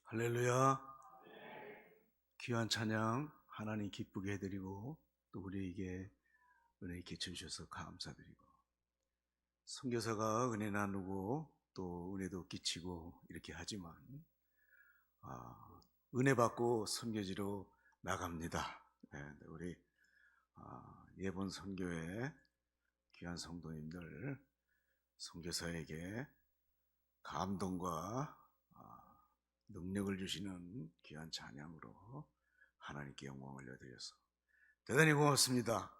할렐루야. 귀한 찬양 하나님 기쁘게 해드리고 또 우리에게 은혜 끼쳐 주셔서 감사드리고, 선교사가 은혜 나누고 또 은혜도 끼치고 이렇게 하지만 은혜 받고 선교지로 나갑니다. 우리 예본 선교회 귀한 성도님들, 선교사에게 감동과 능력을 주시는 귀한 찬양으로 하나님께 영광을 올려드려서 대단히 고맙습니다.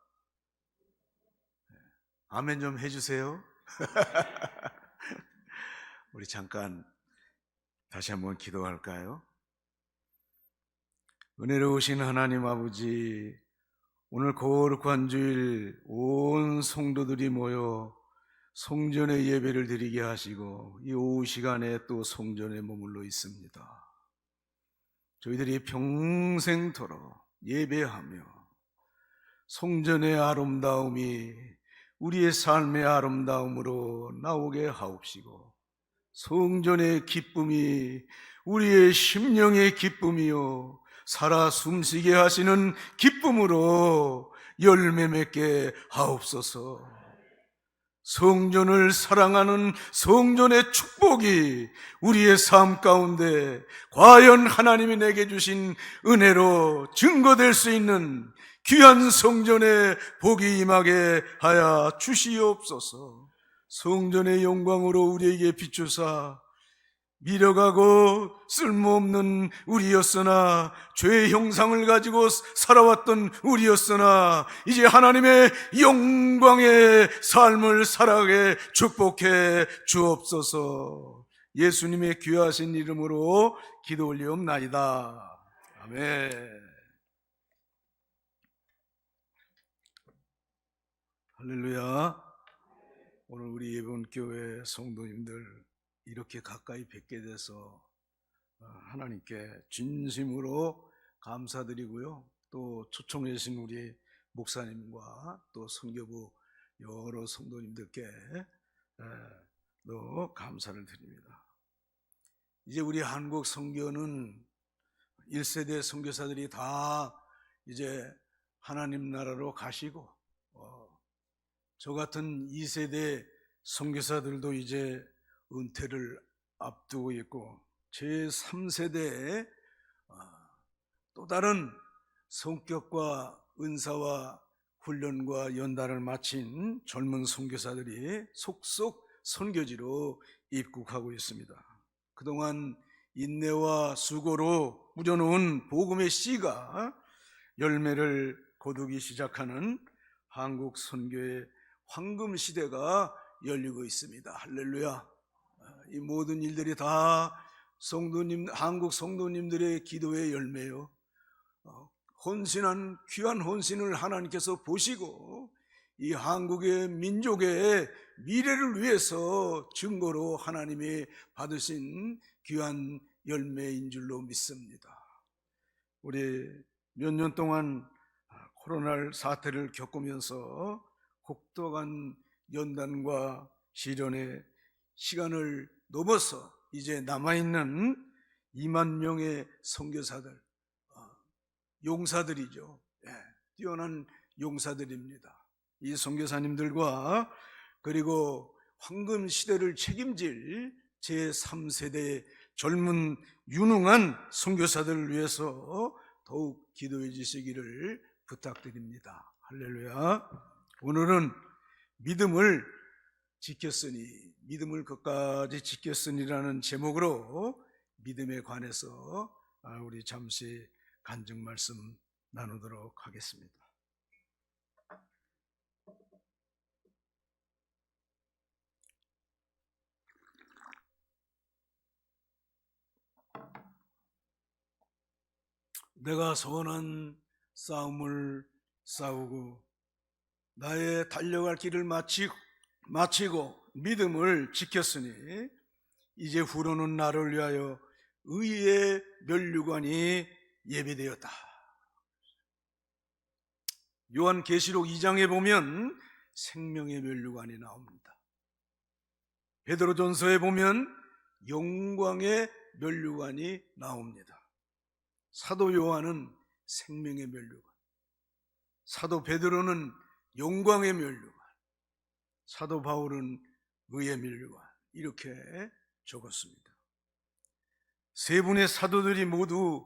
아멘 좀 해주세요. 우리 잠깐 다시 한번 기도할까요? 은혜로우신 하나님 아버지, 오늘 거룩한 주일 온 성도들이 모여 성전의 예배를 드리게 하시고 이 오후 시간에 또 성전에 머물러 있습니다. 저희들이 평생토록 예배하며 성전의 아름다움이 우리의 삶의 아름다움으로 나오게 하옵시고, 성전의 기쁨이 우리의 심령의 기쁨이요 살아 숨쉬게 하시는 기쁨으로 열매 맺게 하옵소서. 성전을 사랑하는 성전의 축복이 우리의 삶 가운데 과연 하나님이 내게 주신 은혜로 증거될 수 있는 귀한 성전의 복이 임하게 하여 주시옵소서. 성전의 영광으로 우리에게 비추사 미려가고 쓸모없는 우리였으나, 죄의 형상을 가지고 살아왔던 우리였으나 이제 하나님의 영광의 삶을 살아가게 축복해 주옵소서. 예수님의 귀하신 이름으로 기도 올리옵나이다. 아멘. 할렐루야. 오늘 우리 예본교회 성도님들 이렇게 가까이 뵙게 돼서 하나님께 진심으로 감사드리고요, 또 초청해 주신 우리 목사님과 또 선교부 여러 성도님들께 또 감사를 드립니다. 이제 우리 한국 선교는 1세대 선교사들이 다 이제 하나님 나라로 가시고, 저 같은 2세대 선교사들도 이제 은퇴를 앞두고 있고, 제3세대에 또 다른 성격과 은사와 훈련과 연단을 마친 젊은 선교사들이 속속 선교지로 입국하고 있습니다. 그동안 인내와 수고로 뿌려놓은 복음의 씨가 열매를 거두기 시작하는 한국 선교의 황금 시대가 열리고 있습니다. 할렐루야. 이 모든 일들이 다 한국 성도님들의 기도의 열매요, 헌신한 귀한 헌신을 하나님께서 보시고 이 한국의 민족의 미래를 위해서 증거로 하나님이 받으신 귀한 열매인 줄로 믿습니다. 우리 몇 년 동안 코로나 사태를 겪으면서 혹독한 연단과 시련의 시간을 넘어서 이제 남아있는 2만 명의 선교사들, 용사들이죠. 뛰어난 용사들입니다. 이 선교사님들과 그리고 황금 시대를 책임질 제3세대 젊은 유능한 선교사들을 위해서 더욱 기도해 주시기를 부탁드립니다. 할렐루야. 오늘은 믿음을 지켰으니, 믿음을 끝까지 지켰으니라는 제목으로 믿음에 관해서 우리 잠시 간증 말씀 나누도록 하겠습니다. 내가 선한 싸움을 싸우고 나의 달려갈 길을 마치고 믿음을 지켰으니 이제 후로는 나를 위하여 의의 면류관이 예비되었다. 요한계시록 2장에 보면 생명의 면류관이 나옵니다. 베드로전서에 보면 영광의 면류관이 나옵니다. 사도 요한은 생명의 면류관, 사도 베드로는 영광의 면류관, 사도 바울은 의의 면류관, 이렇게 적었습니다. 세 분의 사도들이 모두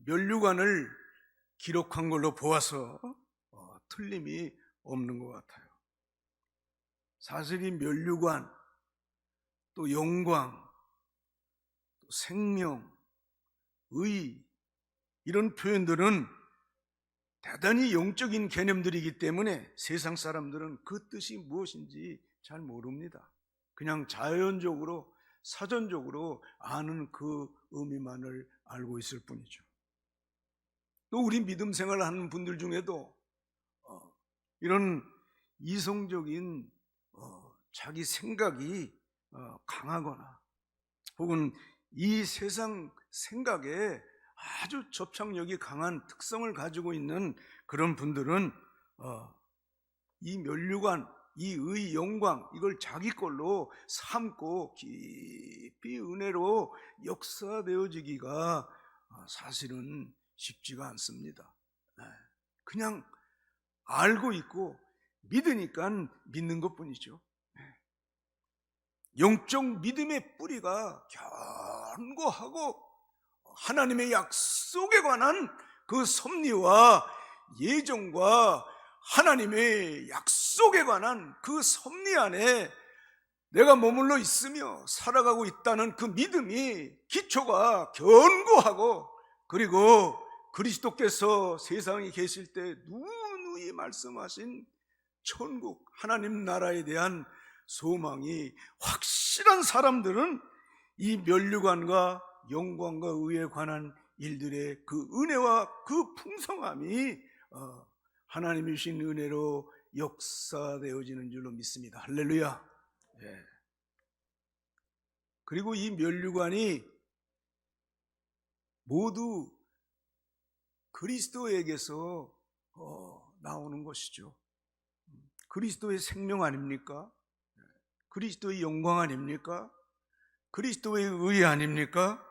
면류관을 기록한 걸로 보아서 틀림이 없는 것 같아요. 사실 이 면류관, 또 영광, 또 생명, 의, 이런 표현들은 대단히 영적인 개념들이기 때문에 세상 사람들은 그 뜻이 무엇인지 잘 모릅니다. 그냥 자연적으로, 사전적으로 아는 그 의미만을 알고 있을 뿐이죠. 또 우리 믿음 생활을 하는 분들 중에도 이런 이성적인 자기 생각이 강하거나 혹은 이 세상 생각에 아주 접착력이 강한 특성을 가지고 있는 그런 분들은 이 면류관, 이 의 영광, 이걸 자기 걸로 삼고 깊이 은혜로 역사되어지기가 사실은 쉽지가 않습니다. 그냥 알고 있고 믿으니까 믿는 것뿐이죠. 영적 믿음의 뿌리가 견고하고 하나님의 약속에 관한 그 섭리와 예정과 하나님의 약속에 관한 그 섭리 안에 내가 머물러 있으며 살아가고 있다는 그 믿음이 기초가 견고하고, 그리고 그리스도께서 세상에 계실 때 누누이 말씀하신 천국 하나님 나라에 대한 소망이 확실한 사람들은 이 면류관과 영광과 의에 관한 일들의 그 은혜와 그 풍성함이 하나님이 주신 은혜로 역사되어지는 줄로 믿습니다. 할렐루야. 예. 그리고 이 면류관이 모두 그리스도에게서 나오는 것이죠. 그리스도의 생명 아닙니까? 그리스도의 영광 아닙니까? 그리스도의 의 아닙니까?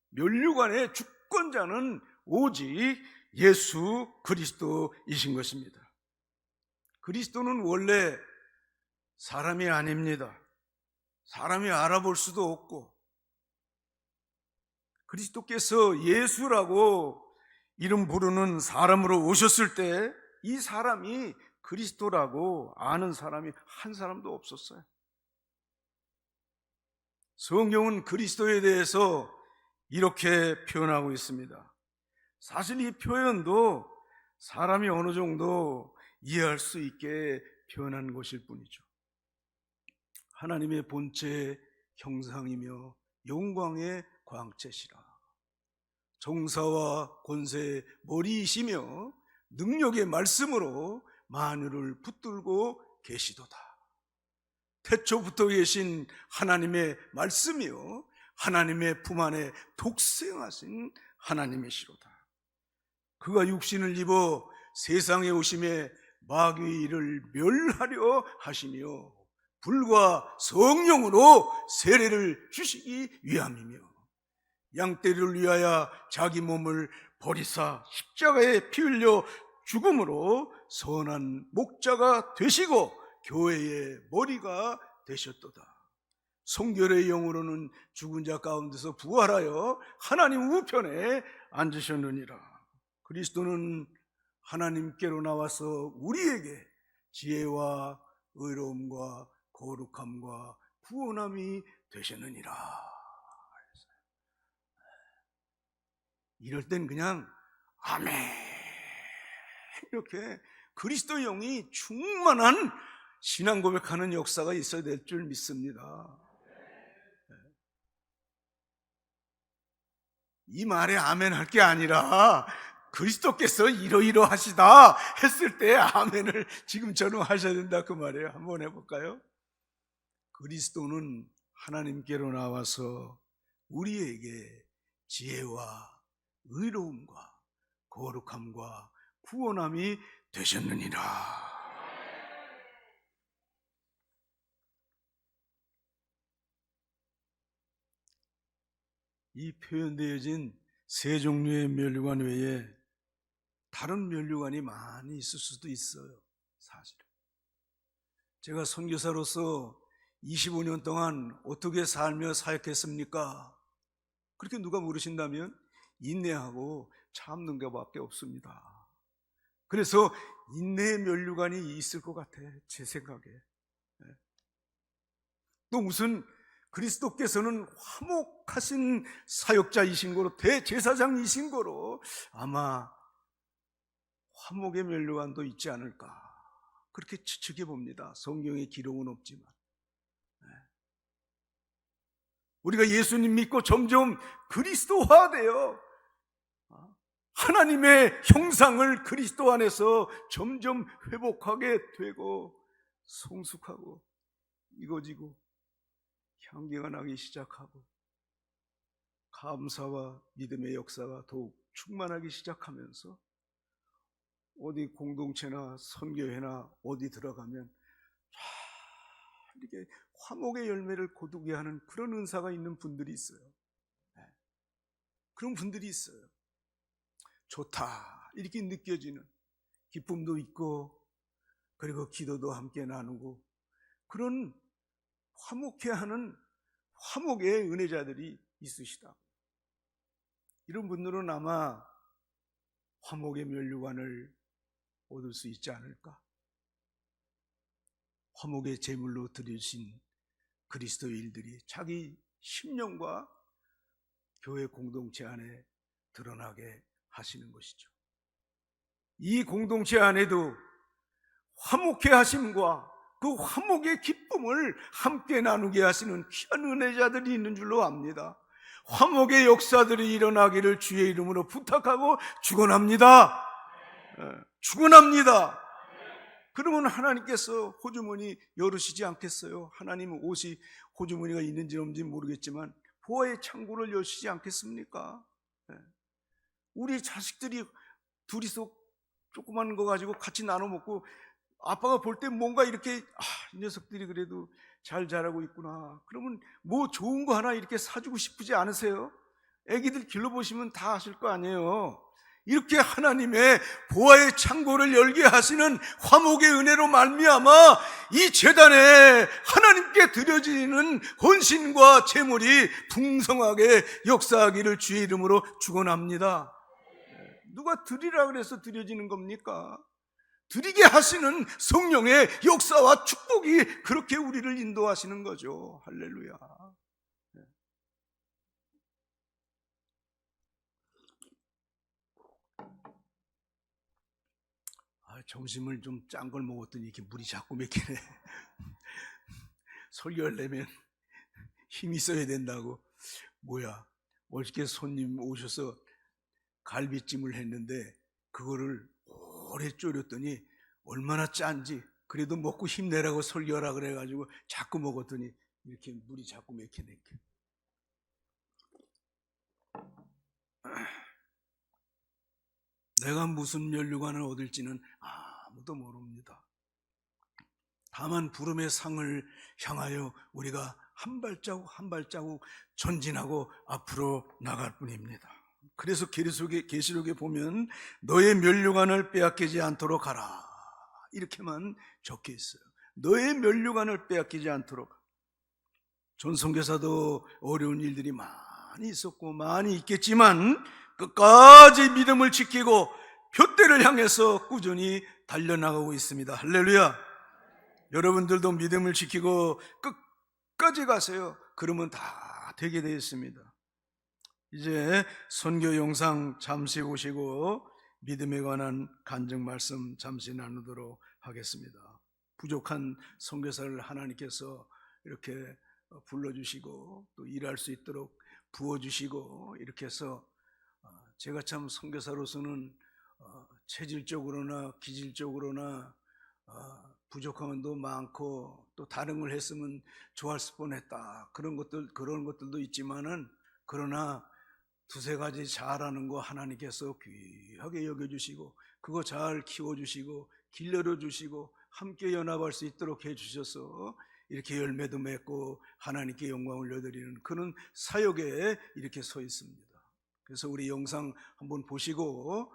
면류관의 주권자는 오직 예수 그리스도이신 것입니다. 그리스도는 원래 사람이 아닙니다. 사람이 알아볼 수도 없고, 그리스도께서 예수라고 이름 부르는 사람으로 오셨을 때 이 사람이 그리스도라고 아는 사람이 한 사람도 없었어요. 성경은 그리스도에 대해서 이렇게 표현하고 있습니다. 사실 이 표현도 사람이 어느 정도 이해할 수 있게 표현한 것일 뿐이죠. 하나님의 본체 형상이며 영광의 광채시라. 정사와 권세의 머리이시며 능력의 말씀으로 만유를 붙들고 계시도다. 태초부터 계신 하나님의 말씀이요 하나님의 품 안에 독생하신 하나님이시로다. 그가 육신을 입어 세상에 오심에 마귀를 멸하려 하시며 불과 성령으로 세례를 주시기 위함이며 양떼를 위하여 자기 몸을 버리사 십자가에 피 흘려 죽음으로 선한 목자가 되시고 교회의 머리가 되셨도다. 성결의 영으로는 죽은 자 가운데서 부활하여 하나님 우편에 앉으셨느니라. 그리스도는 하나님께로 나와서 우리에게 지혜와 의로움과 거룩함과 구원함이 되셨느니라. 이럴 땐 그냥 아멘 이렇게 그리스도의 영이 충만한 신앙 고백하는 역사가 있어야 될 줄 믿습니다. 이 말에 아멘 할 게 아니라 그리스도께서 이러이러하시다 했을 때 아멘을 지금처럼 하셔야 된다 그 말이에요. 한번 해볼까요? 그리스도는 하나님께로 나와서 우리에게 지혜와 의로움과 거룩함과 구원함이 되셨느니라. 이 표현되어진 세 종류의 면류관 외에 다른 면류관이 많이 있을 수도 있어요. 사실은 제가 선교사로서 25년 동안 어떻게 살며 사역했습니까? 그렇게 누가 물으신다면 인내하고 참는 것밖에 없습니다. 그래서 인내의 면류관이 있을 것 같아, 제 생각에. 또 무슨 그리스도께서는 화목하신 사역자이신 거로, 대제사장이신 거로 아마 화목의 면류관도 있지 않을까, 그렇게 추측해 봅니다. 성경에 기록은 없지만. 우리가 예수님 믿고 점점 그리스도화되어 하나님의 형상을 그리스도 안에서 점점 회복하게 되고 성숙하고 익어지고 향기가 나기 시작하고 감사와 믿음의 역사가 더욱 충만하기 시작하면서 어디 공동체나 선교회나 어디 들어가면 이렇게 화목의 열매를 거두게 하는 그런 은사가 있는 분들이 있어요. 그런 분들이 있어요. 좋다 이렇게 느껴지는 기쁨도 있고, 그리고 기도도 함께 나누고, 그런 화목해 하는 화목의 은혜자들이 있으시다. 이런 분들은 아마 화목의 면류관을 얻을 수 있지 않을까. 화목의 제물로 드려진 그리스도의 일들이 자기 심령과 교회 공동체 안에 드러나게 하시는 것이죠. 이 공동체 안에도 화목해 하심과 그 화목의 기쁨을 함께 나누게 하시는 귀한 은혜자들이 있는 줄로 압니다. 화목의 역사들이 일어나기를 주의 이름으로 부탁하고 축원합니다. 축원합니다. 그러면 하나님께서 호주머니 열으시지 않겠어요? 하나님은 옷이 호주머니가 있는지 없는지 모르겠지만 보화의 창고를 여시지 않겠습니까? 우리 자식들이 둘이서 조그만 거 가지고 같이 나눠 먹고 아빠가 볼 때 뭔가 이렇게 이 녀석들이 그래도 잘 자라고 있구나, 그러면 뭐 좋은 거 하나 이렇게 사주고 싶으지 않으세요? 애기들 길러보시면 다 아실 거 아니에요. 이렇게 하나님의 보화의 창고를 열게 하시는 화목의 은혜로 말미암아 이 제단에 하나님께 드려지는 헌신과 제물이 풍성하게 역사하기를 주의 이름으로 축원합니다. 누가 드리라 그래서 드려지는 겁니까? 드리게 하시는 성령의 역사와 축복이 그렇게 우리를 인도하시는 거죠. 할렐루야. 점심을 좀 짠 걸 먹었더니 이렇게 물이 자꾸 맥히네. 설교하려면 힘이 있어야 된다고. 뭐야, 어저께 손님 오셔서 갈비찜을 했는데 그거를 오래 졸였더니 얼마나 짠지, 그래도 먹고 힘내라고 설교하라 그래가지고 자꾸 먹었더니 이렇게 물이 자꾸 맥히네. 내가 무슨 면류관을 얻을지는 아무도 모릅니다. 다만 부름의 상을 향하여 우리가 한 발자국 한 발자국 전진하고 앞으로 나갈 뿐입니다. 그래서 계시록에 보면 너의 면류관을 빼앗기지 않도록 하라, 이렇게만 적혀 있어요. 너의 면류관을 빼앗기지 않도록. 전선교사도 어려운 일들이 많이 있었고 많이 있겠지만 끝까지 믿음을 지키고 푯대를 향해서 꾸준히 달려나가고 있습니다. 할렐루야. 여러분들도 믿음을 지키고 끝까지 가세요. 그러면 다 되게 되어 있습니다. 이제 선교 영상 잠시 보시고 믿음에 관한 간증 말씀 잠시 나누도록 하겠습니다. 부족한 선교사를 하나님께서 이렇게 불러주시고 또 일할 수 있도록 부어주시고, 이렇게 해서 제가 참 선교사로서는 체질적으로나 기질적으로나 부족한 것도 많고 또 다른 걸 했으면 좋았을 뻔했다, 그런 것들도 있지만은, 그러나 두세 가지 잘하는 거 하나님께서 귀하게 여겨주시고 그거 잘 키워주시고 길러주시고 함께 연합할 수 있도록 해주셔서 이렇게 열매도 맺고 하나님께 영광을 올려드리는 그런 사역에 이렇게 서 있습니다. 그래서 우리 영상 한번 보시고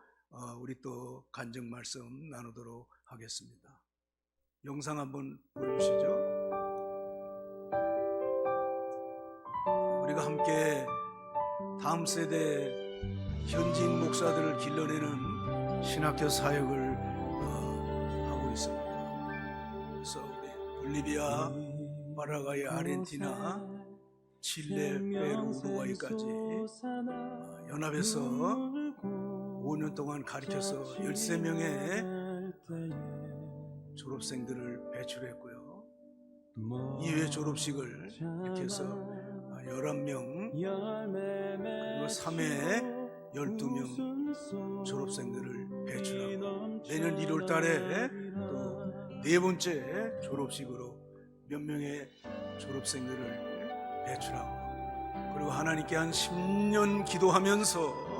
우리 또 간증 말씀 나누도록 하겠습니다. 영상 한번 보여주시죠. 우리가 함께 다음 세대 현지인 목사들을 길러내는 신학교 사역을 하고 있습니다. 그래서 우리 볼리비아, 파라과이, 아르헨티나, 칠레, 페루, 우루과이까지 연합에서 5년 동안 가르쳐서 13명의 졸업생들을 배출했고요. 2회 졸업식을 이렇게 해서 11명, 그리고 3회 12명 졸업생들을 배출하고 내년 1월 달에 또 4번째 졸업식으로 몇 명의 졸업생들을 배출하고, 그리고 하나님께 한 10년 기도하면서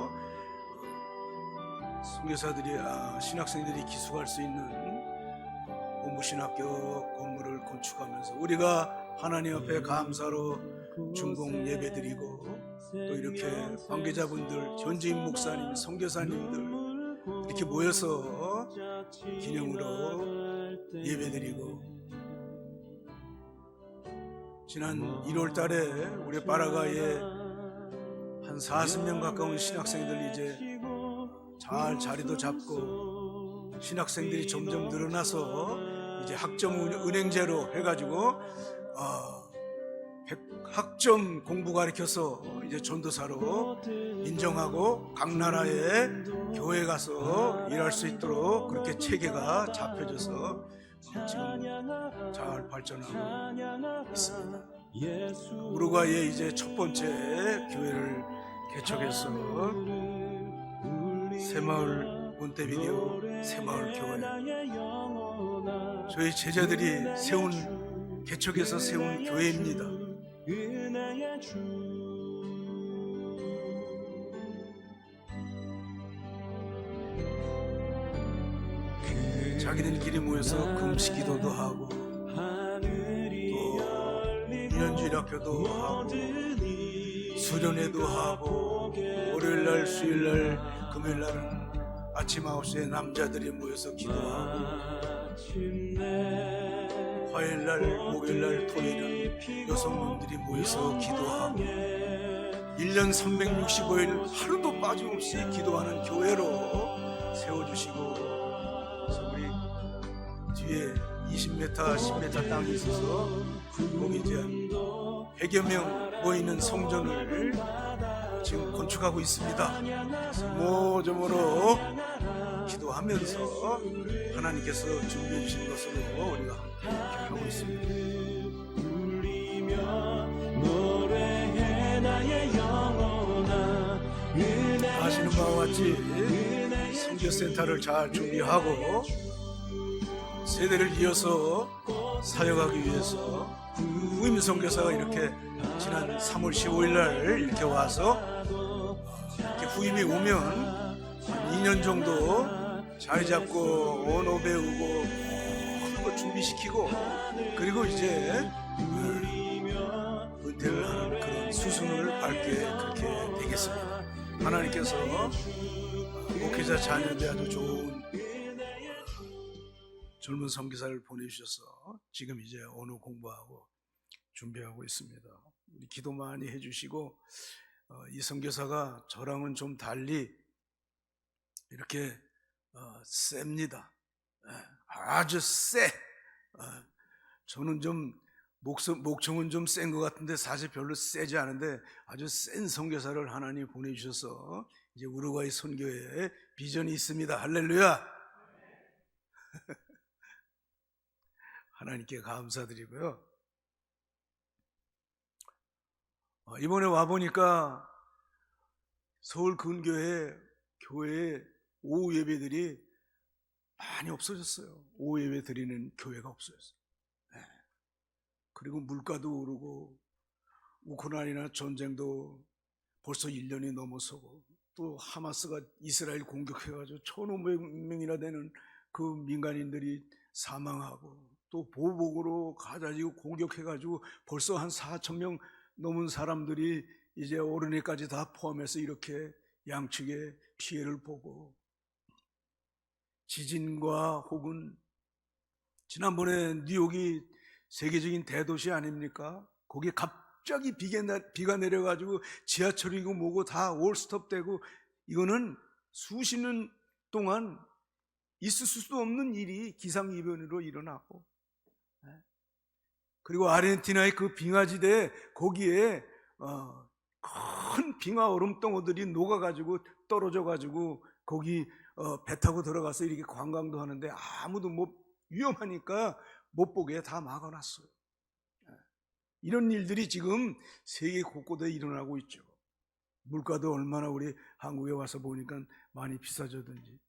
선교사들이 신학생들이 기숙할 수 있는 공부신학교 건물을 건축하면서 우리가 하나님 앞에 감사로 중공 예배드리고, 또 이렇게 관계자분들, 현지인 목사님, 선교사님들 이렇게 모여서 기념으로 예배드리고, 지난 1월 달에 우리 파라과이에 한 40명 가까운 신학생들이 이제 잘 자리도 잡고 신학생들이 점점 늘어나서 이제 학점 은행제로 해가지고 학점 공부 가르쳐서 이제 전도사로 인정하고 각 나라에 교회 가서 일할 수 있도록 그렇게 체계가 잡혀져서 지금 잘 발전하고 있습니다. 우루과이에 이제 첫 번째 교회를 개척해서 새마을 몬테비데오 새마을 교회, 저희 제자들이 개척해서 세운 교회입니다. 자기들끼리 모여서 금식 기도도 하고 또 유년주일 학교도 하고 수련회도 하고, 월요일날, 수요일날, 금요일날은 아침 9시에 남자들이 모여서 기도하고, 화요일날, 목요일날, 토요일은 여성분들이 모여서 기도하고, 1년 365일 하루도 빠짐없이 기도하는 교회로 세워주시고, 그래서 우리 뒤에 20m, 10m 땅이 있어서 거기 이제 100여 명 모이는 성전을 지금 건축하고 있습니다. 그래서 모조모로 기도하면서 하나님께서 준비해 주신 것으로 우리가 함께 하고 있습니다. 아시는 바와 같이 선교센터를 잘 준비하고 세대를 이어서 사역하기 위해서 후임 선교사가 이렇게 지난 3월 15일 날 이렇게 와서 이렇게 후임이 오면 한 2년 정도 자리 잡고 언어 배우고 모든 거 준비시키고, 그리고 이제 은퇴를 하는 그런 수순을 밟게 그렇게 되겠습니다. 하나님께서 목회자 자녀들 아주 좋은 젊은 선교사를 보내주셔서 지금 이제 언어 공부하고 준비하고 있습니다. 우리 기도 많이 해주시고, 이 선교사가 저랑은 좀 달리 이렇게 셉니다. 아주 세. 저는 좀 목청은 좀 센 것 같은데 사실 별로 세지 않은데 아주 센 선교사를 하나님 보내주셔서 이제 우루과이 선교에 비전이 있습니다. 할렐루야. 하나님께 감사드리고요. 이번에 와보니까 서울 근교에 교회에 오후 예배들이 많이 없어졌어요. 오후 예배 드리는 교회가 없어졌어요. 그리고 물가도 오르고 우크라이나 전쟁도 벌써 1년이 넘어서고, 또 하마스가 이스라엘 공격해가지고 1,500명이나 되는 그 민간인들이 사망하고, 또 보복으로 가자지고 공격해가지고 벌써 한 4천 명 넘은 사람들이 이제 어린이까지 다 포함해서 이렇게 양측에 피해를 보고, 지진과 혹은 지난번에 뉴욕이 세계적인 대도시 아닙니까? 거기에 갑자기 비가 내려가지고 지하철이고 뭐고 다 올스톱되고, 이거는 수십 년 동안 있을 수도 없는 일이 기상이변으로 일어나고, 그리고 아르헨티나의 그 빙하지대 거기에 큰 빙하 얼음덩어들이 녹아가지고 떨어져가지고 거기 배 타고 들어가서 이렇게 관광도 하는데 아무도 위험하니까 못 보게 다 막아놨어요. 이런 일들이 지금 세계 곳곳에 일어나고 있죠. 물가도 얼마나 우리 한국에 와서 보니까 많이 비싸졌는지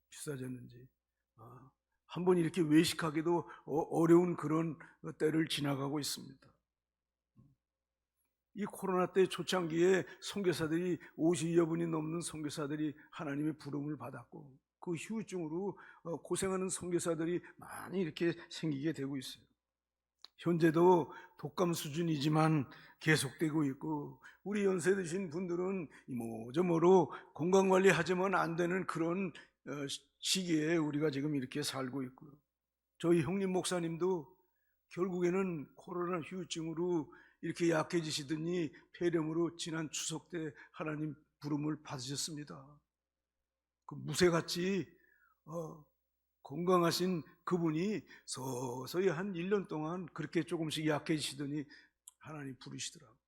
한번 이렇게 외식하기도 어려운 그런 때를 지나가고 있습니다. 이 코로나 때 초창기에 선교사들이 50여 분이 넘는 선교사들이 하나님의 부름을 받았고, 그 후유증으로 고생하는 선교사들이 많이 이렇게 생기게 되고 있어요. 현재도 독감 수준이지만 계속되고 있고, 우리 연세 드신 분들은 이모저모로 건강관리 하지만 안 되는 그런 시기에 우리가 지금 이렇게 살고 있고요. 저희 형님 목사님도 결국에는 코로나 후유증으로 이렇게 약해지시더니 폐렴으로 지난 추석 때 하나님 부름을 받으셨습니다. 그 무쇠같이 건강하신 그분이 서서히 한 1년 동안 그렇게 조금씩 약해지시더니 하나님 부르시더라고요.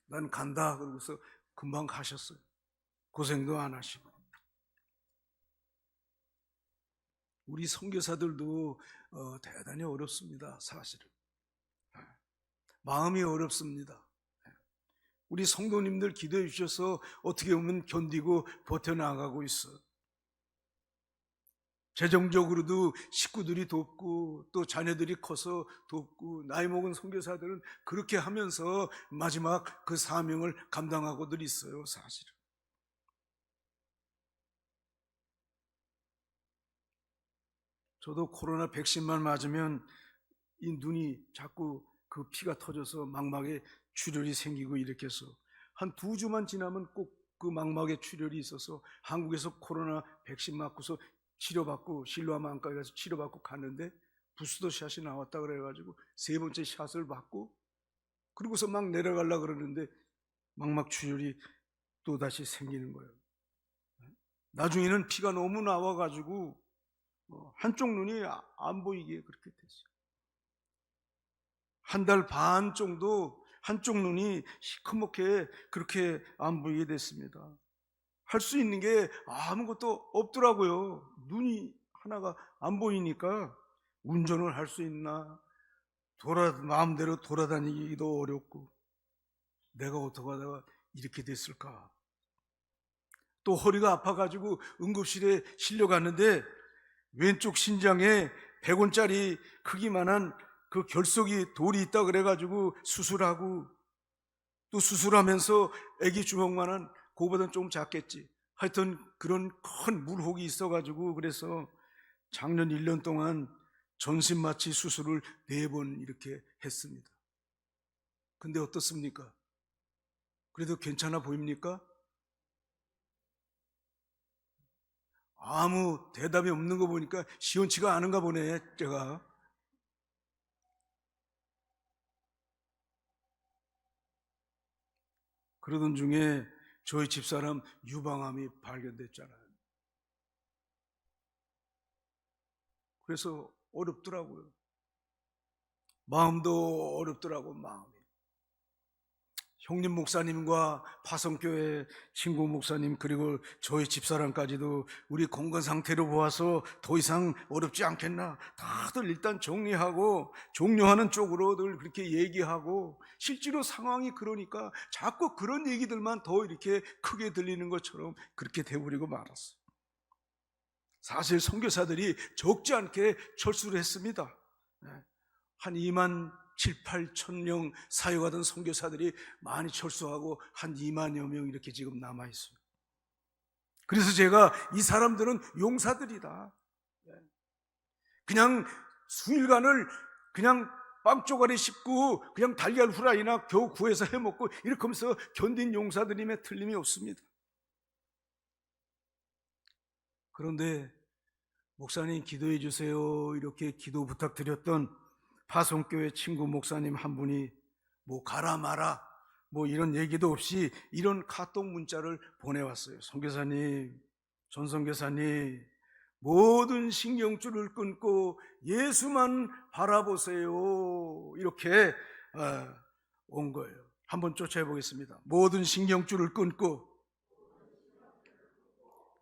난 간다 그러고서 금방 가셨어요. 고생도 안 하시고. 우리 선교사들도 대단히 어렵습니다. 사실은 마음이 어렵습니다. 우리 성도님들 기도해 주셔서 어떻게 보면 견디고 버텨나가고 있어요. 재정적으로도 식구들이 돕고, 또 자녀들이 커서 돕고, 나이 먹은 선교사들은 그렇게 하면서 마지막 그 사명을 감당하고들 있어요. 사실은 저도 코로나 백신만 맞으면 이 눈이 자꾸 그 피가 터져서 망막에 출혈이 생기고 이렇게 해서 한 2주만 지나면 꼭 그 망막에 출혈이 있어서 한국에서 코로나 백신 맞고서 치료받고 실로암 안과에 가서 치료받고 갔는데 부스터 샷이 나왔다 그래가지고 3번째 샷을 받고 그러고서 막 내려가려고 그러는데 망막 출혈이 또다시 생기는 거예요. 나중에는 피가 너무 나와가지고 한쪽 눈이 안 보이게 그렇게 됐어요. 1달 반 정도 한쪽 눈이 시커멓게 그렇게 안 보이게 됐습니다. 할 수 있는 게 아무것도 없더라고요. 눈이 하나가 안 보이니까 운전을 할 수 있나, 마음대로 돌아다니기도 어렵고, 내가 어떻게 하다가 이렇게 됐을까. 또 허리가 아파가지고 응급실에 실려갔는데 왼쪽 신장에 100원짜리 크기만한 그 결석이 돌이 있다 그래가지고 수술하고, 또 수술하면서 애기 주먹만한, 그거보다는 좀 작겠지, 하여튼 그런 큰 물혹이 있어가지고, 그래서 작년 1년 동안 전신마취 수술을 4번 이렇게 했습니다. 근데 어떻습니까? 그래도 괜찮아 보입니까? 아무 대답이 없는 거 보니까 시원치가 않은가 보네. 제가 그러던 중에 저희 집사람 유방암이 발견됐잖아요. 그래서 어렵더라고요. 마음도 어렵더라고. 마음이. 형님 목사님과 파성교회 친구 목사님 그리고 저희 집사람까지도 우리 건강 상태로 보아서 더 이상 어렵지 않겠나, 다들 일단 정리하고 종료하는 쪽으로들 그렇게 얘기하고, 실제로 상황이 그러니까 자꾸 그런 얘기들만 더 이렇게 크게 들리는 것처럼 그렇게 돼버리고 말았어요. 사실 선교사들이 적지 않게 철수를 했습니다. 한 2만 7, 8천 명 사역하던 선교사들이 많이 철수하고 한 2만여 명 이렇게 지금 남아있어요. 그래서 제가 이 사람들은 용사들이다, 그냥 수일간을 그냥 빵 쪼가리 씹고 그냥 달걀 후라이나 겨우 구해서 해먹고 이렇게 하면서 견딘 용사들임에 틀림이 없습니다. 그런데 목사님 기도해 주세요 이렇게 기도 부탁드렸던 파송교회 친구 목사님 한 분이 뭐 가라 마라 뭐 이런 얘기도 없이 이런 카톡 문자를 보내왔어요. 선교사님, 전 선교사님, 모든 신경줄을 끊고 예수만 바라보세요. 이렇게 온 거예요. 한번 쫓아해 보겠습니다. 모든 신경줄을 끊고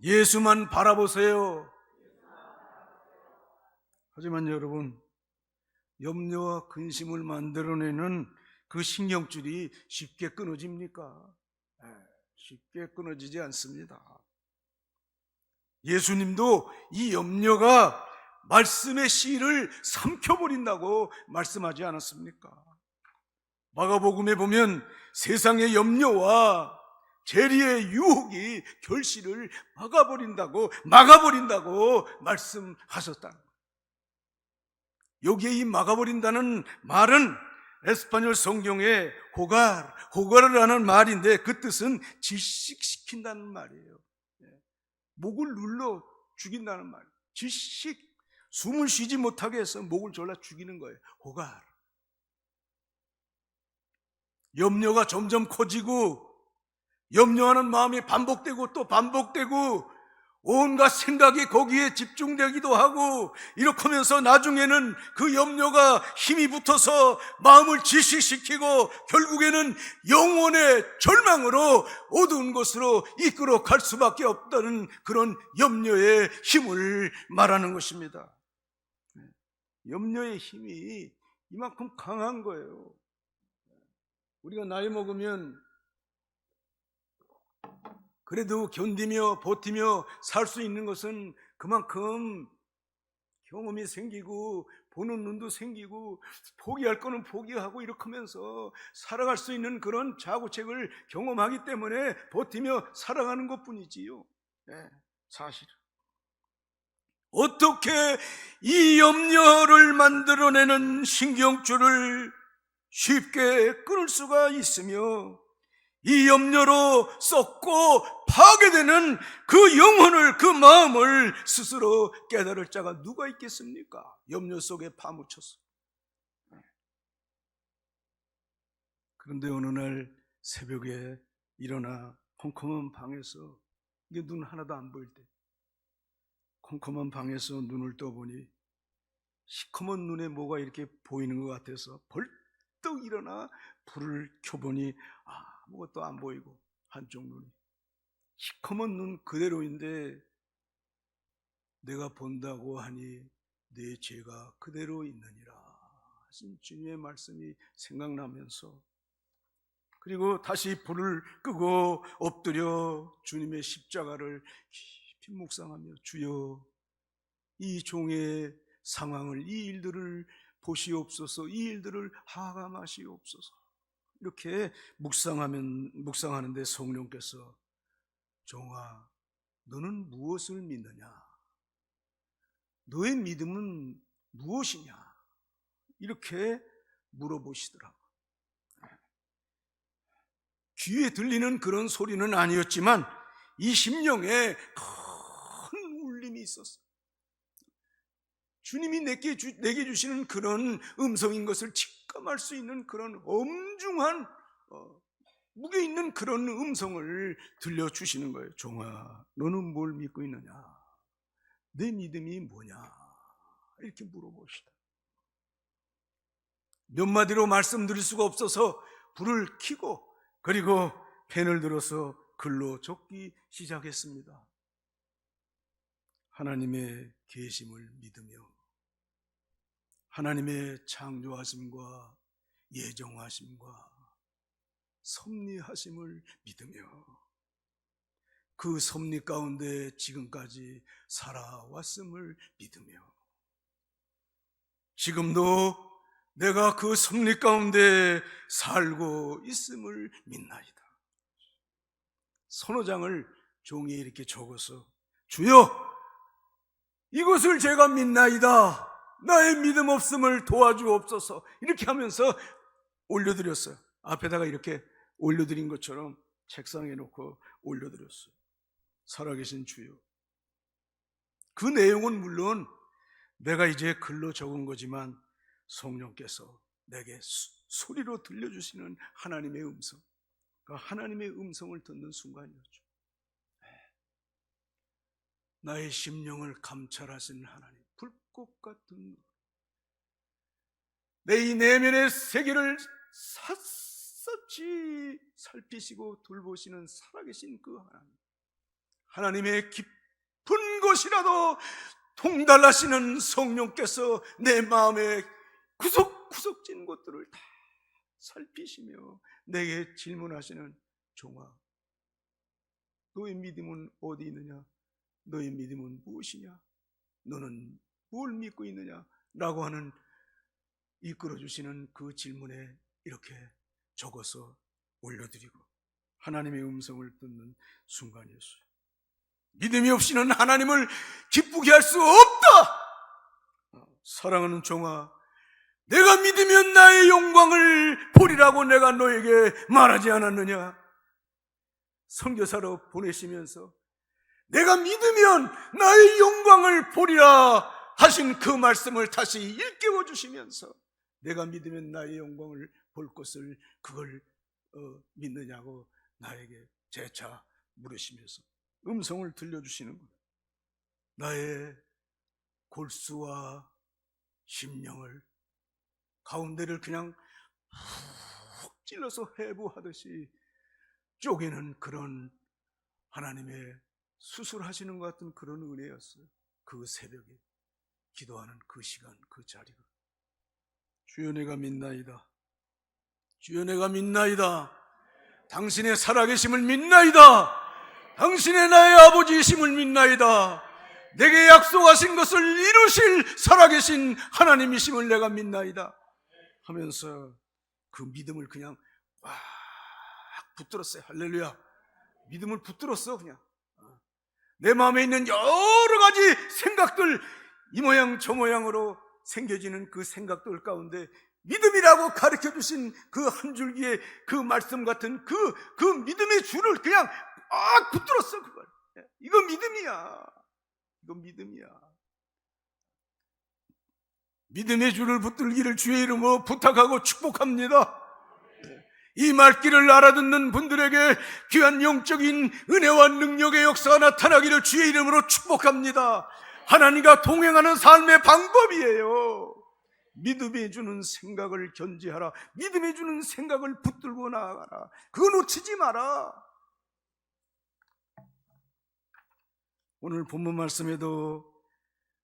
예수만 바라보세요. 하지만 여러분, 염려와 근심을 만들어내는 그 신경줄이 쉽게 끊어집니까? 쉽게 끊어지지 않습니다. 예수님도 이 염려가 말씀의 씨를 삼켜버린다고 말씀하지 않았습니까? 마가복음에 보면 세상의 염려와 재리의 유혹이 결실을 막아버린다고 말씀하셨다. 여기에 이 막아버린다는 말은 에스파뇰 성경에 호가르라는 말인데 그 뜻은 질식시킨다는 말이에요. 목을 눌러 죽인다는 말이에요. 질식, 숨을 쉬지 못하게 해서 목을 졸라 죽이는 거예요. 호가르. 염려가 점점 커지고 염려하는 마음이 반복되고 또 반복되고 온갖 생각이 거기에 집중되기도 하고 이렇게 하면서 나중에는 그 염려가 힘이 붙어서 마음을 질식시키고 결국에는 영혼의 절망으로 어두운 곳으로 이끌어 갈 수밖에 없다는 그런 염려의 힘을 말하는 것입니다. 염려의 힘이 이만큼 강한 거예요. 우리가 나이 먹으면 그래도 견디며 버티며 살 수 있는 것은 그만큼 경험이 생기고 보는 눈도 생기고 포기할 거는 포기하고 이렇게 하면서 살아갈 수 있는 그런 자구책을 경험하기 때문에 버티며 살아가는 것뿐이지요. 사실은 어떻게 이 염려를 만들어내는 신경줄을 쉽게 끊을 수가 있으며 이 염려로 썩고 파괴되는 그 영혼을, 그 마음을 스스로 깨달을 자가 누가 있겠습니까? 염려 속에 파묻혀서. 그런데 어느 날 새벽에 일어나 컴컴한 방에서 이게 눈 하나도 안 보일 때 컴컴한 방에서 눈을 떠보니 시커먼 눈에 뭐가 이렇게 보이는 것 같아서 벌떡 일어나 불을 켜보니 아무것도 안 보이고 한쪽 눈이 시커먼 눈 그대로인데 내가 본다고 하니 내 죄가 그대로 있느니라 하신 주님의 말씀이 생각나면서 그리고 다시 불을 끄고 엎드려 주님의 십자가를 깊이 묵상하며 주여 이 종의 상황을 이 일들을 보시옵소서 이 일들을 하감하시옵소서 이렇게 묵상하는데 성령께서 종아 너는 무엇을 믿느냐 너의 믿음은 무엇이냐 이렇게 물어보시더라고요. 귀에 들리는 그런 소리는 아니었지만 이 심령에 큰 울림이 있었어요. 주님이 내게 주시는 그런 음성인 것을 직감할 수 있는 그런 엄중한 무게 있는 그런 음성을 들려주시는 거예요. 종아 너는 뭘 믿고 있느냐 내 믿음이 뭐냐 이렇게 물어보시다. 몇 마디로 말씀드릴 수가 없어서 불을 켜고 그리고 펜을 들어서 글로 적기 시작했습니다. 하나님의 계심을 믿으며 하나님의 창조하심과 예정하심과 섭리하심을 믿으며 그 섭리 가운데 지금까지 살아왔음을 믿으며 지금도 내가 그 섭리 가운데 살고 있음을 믿나이다. 선호장을 종이에 이렇게 적어서 주여 이것을 제가 믿나이다 나의 믿음 없음을 도와주옵소서. 이렇게 하면서 올려드렸어요. 앞에다가 이렇게 올려드린 것처럼 책상에 놓고 올려드렸어요. 살아계신 주여. 그 내용은 물론 내가 이제 글로 적은 거지만 성령께서 내게 소리로 들려주시는 하나님의 음성, 그 하나님의 음성을 듣는 순간이었죠. 나의 심령을 감찰하시는 하나님, 불꽃 같은 내 이 내면의 세계를 샅샅이 살피시고 돌보시는 살아계신 그 하나님, 하나님의 깊은 곳이라도 통달하시는 성령께서 내 마음의 구석구석진 곳들을 다 살피시며 내게 질문하시는 종아, 너의 믿음은 어디 있느냐? 너의 믿음은 무엇이냐? 너는 뭘 믿고 있느냐? 라고 하는 이끌어주시는 그 질문에 이렇게 적어서 올려드리고 하나님의 음성을 듣는 순간이었어요. 믿음이 없이는 하나님을 기쁘게 할 수 없다. 사랑하는 종아, 내가 믿으면 나의 영광을 보리라고 내가 너에게 말하지 않았느냐? 선교사로 보내시면서 내가 믿으면 나의 영광을 보리라 하신 그 말씀을 다시 일깨워 주시면서 내가 믿으면 나의 영광을 볼 것을 그걸 믿느냐고 나에게 재차 물으시면서 음성을 들려주시는 거예요. 나의 골수와 심령을 가운데를 그냥 훅 찔러서 해부하듯이 쪼개는 그런 하나님의 수술하시는 것 같은 그런 은혜였어요. 그 새벽에 기도하는 그 시간, 그 자리가. 주여 내가 믿나이다. 주여 내가 믿나이다. 당신의 살아계심을 믿나이다. 당신의 나의 아버지이심을 믿나이다. 내게 약속하신 것을 이루실 살아계신 하나님이심을 내가 믿나이다 하면서 그 믿음을 그냥 꽉 붙들었어요. 할렐루야. 믿음을 붙들었어. 그냥 내 마음에 있는 여러 가지 생각들, 이 모양 저 모양으로 생겨지는 그 생각들 가운데 믿음이라고 가르쳐 주신 그 한 줄기의 그 말씀 같은 그 믿음의 줄을 그냥 꽉 붙들었어. 그걸. 이거 믿음이야. 이거 믿음이야. 믿음의 줄을 붙들기를 주의 이름으로 부탁하고 축복합니다. 이 말귀를 알아듣는 분들에게 귀한 영적인 은혜와 능력의 역사가 나타나기를 주의 이름으로 축복합니다. 하나님과 동행하는 삶의 방법이에요. 믿음이 주는 생각을 견지하라. 믿음이 주는 생각을 붙들고 나아가라. 그거 놓치지 마라. 오늘 본문 말씀에도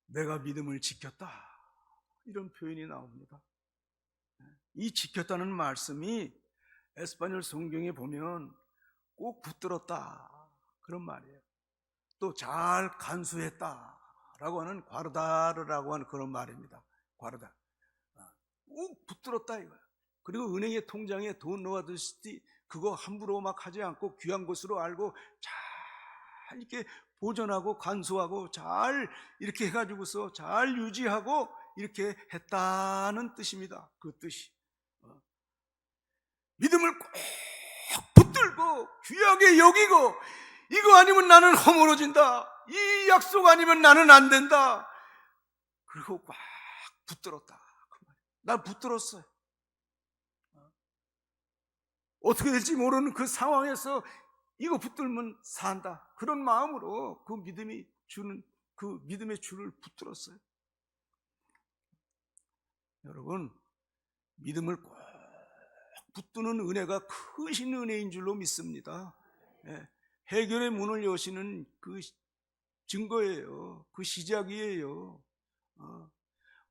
내가 믿음을 지켰다, 이런 표현이 나옵니다. 이 지켰다는 말씀이 에스파뇰 성경에 보면 꼭 붙들었다, 그런 말이에요. 또 잘 간수했다 라고 하는 과르다르라고 하는 그런 말입니다. 과르다, 꼭 붙들었다 이거야. 그리고 은행의 통장에 돈 넣어두시지 그거 함부로 막 하지 않고 귀한 것으로 알고 잘 이렇게 보존하고 간수하고 잘 이렇게 해가지고서 잘 유지하고 이렇게 했다는 뜻입니다. 그 뜻이 믿음을 꼭 붙들고 귀하게 여기고, 이거 아니면 나는 허물어진다, 이 약속 아니면 나는 안 된다, 그리고 꽉 붙들었다. 난 붙들었어요. 어떻게 될지 모르는 그 상황에서 이거 붙들면 산다, 그런 마음으로 그 믿음이 주는 그 믿음의 줄을 붙들었어요. 여러분, 믿음을 꼭 붙드는 은혜가 크신 은혜인 줄로 믿습니다. 해결의 문을 여시는 그 증거예요. 그 시작이에요.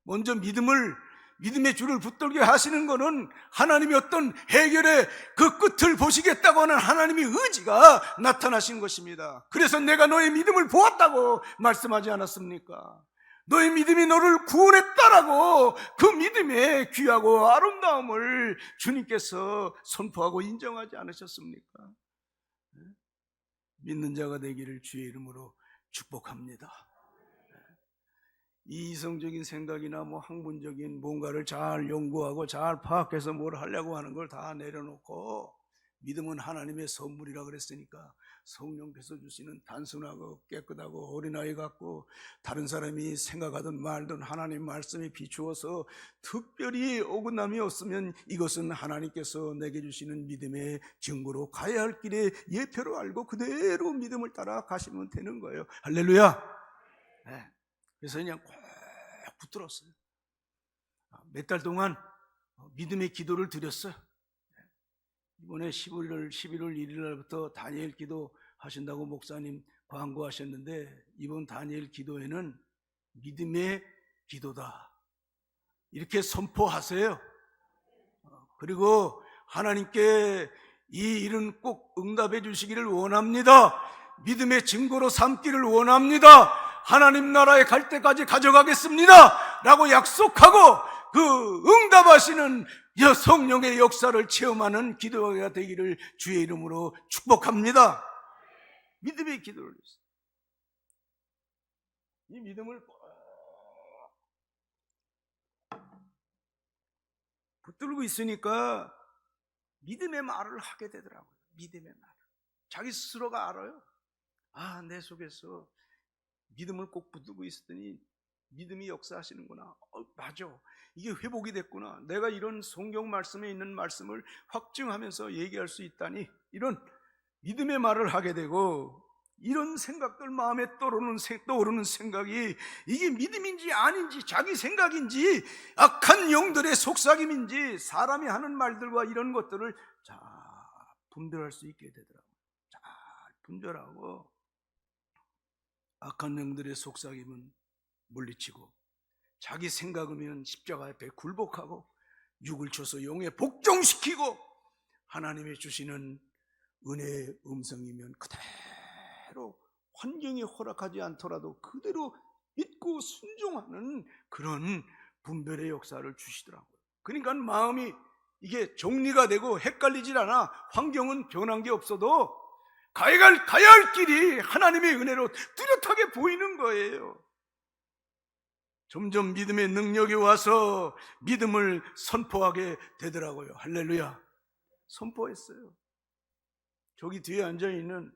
먼저 믿음의 줄을 붙들게 하시는 것은 하나님이 어떤 해결의 그 끝을 보시겠다고 하는 하나님의 의지가 나타나신 것입니다. 그래서 내가 너의 믿음을 보았다고 말씀하지 않았습니까? 너의 믿음이 너를 구원했다라고 그 믿음의 귀하고 아름다움을 주님께서 선포하고 인정하지 않으셨습니까? 믿는 자가 되기를 주의 이름으로 축복합니다. 이성적인 생각이나 뭐 학문적인 뭔가를 잘 연구하고 잘 파악해서 뭘 하려고 하는 걸 다 내려놓고 믿음은 하나님의 선물이라 그랬으니까 성령께서 주시는 단순하고 깨끗하고 어린아이 같고 다른 사람이 생각하든 말든 하나님 말씀에 비추어서 특별히 어긋남이 없으면 이것은 하나님께서 내게 주시는 믿음의 증거로 가야 할 길의 예표로 알고 그대로 믿음을 따라 가시면 되는 거예요. 할렐루야. 네. 그래서 그냥 꼭 붙들었어요. 몇 달 동안 믿음의 기도를 드렸어요. 이번에 11월 1일 날부터 다니엘 기도 하신다고 목사님 광고하셨는데 이번 다니엘 기도에는 믿음의 기도다 이렇게 선포하세요. 그리고 하나님께 이 일은 꼭 응답해 주시기를 원합니다. 믿음의 증거로 삼기를 원합니다. 하나님 나라에 갈 때까지 가져가겠습니다 라고 약속하고 그 응답하시는 성령의 역사를 체험하는 기도가 되기를 주의 이름으로 축복합니다. 믿음의 기도를 했어요. 이 믿음을 붙들고 있으니까 믿음의 말을 하게 되더라고요. 믿음의 말. 자기 스스로가 알아요. 아, 내 속에서 믿음을 꼭 붙들고 있었더니 믿음이 역사하시는구나. 맞아. 이게 회복이 됐구나. 내가 이런 성경 말씀에 있는 말씀을 확증하면서 얘기할 수 있다니 이런 믿음의 말을 하게 되고 이런 생각들 마음에 떠오르는 생각이 이게 믿음인지 아닌지 자기 생각인지 악한 영들의 속삭임인지 사람이 하는 말들과 이런 것들을 잘 분별할 수 있게 되더라고요. 잘 분별하고 악한 영들의 속삭임은 물리치고 자기 생각이면 십자가 앞에 굴복하고 육을 쳐서 영에 복종시키고 하나님이 주시는 은혜의 음성이면 그대로 환경이 허락하지 않더라도 그대로 믿고 순종하는 그런 분별의 역사를 주시더라고요. 그러니까 마음이 이게 정리가 되고 헷갈리질 않아. 환경은 변한 게 없어도 가야 할 길이 하나님의 은혜로 뚜렷하게 보이는 거예요. 점점 믿음의 능력이 와서 믿음을 선포하게 되더라고요. 할렐루야. 선포했어요. 저기 뒤에 앉아있는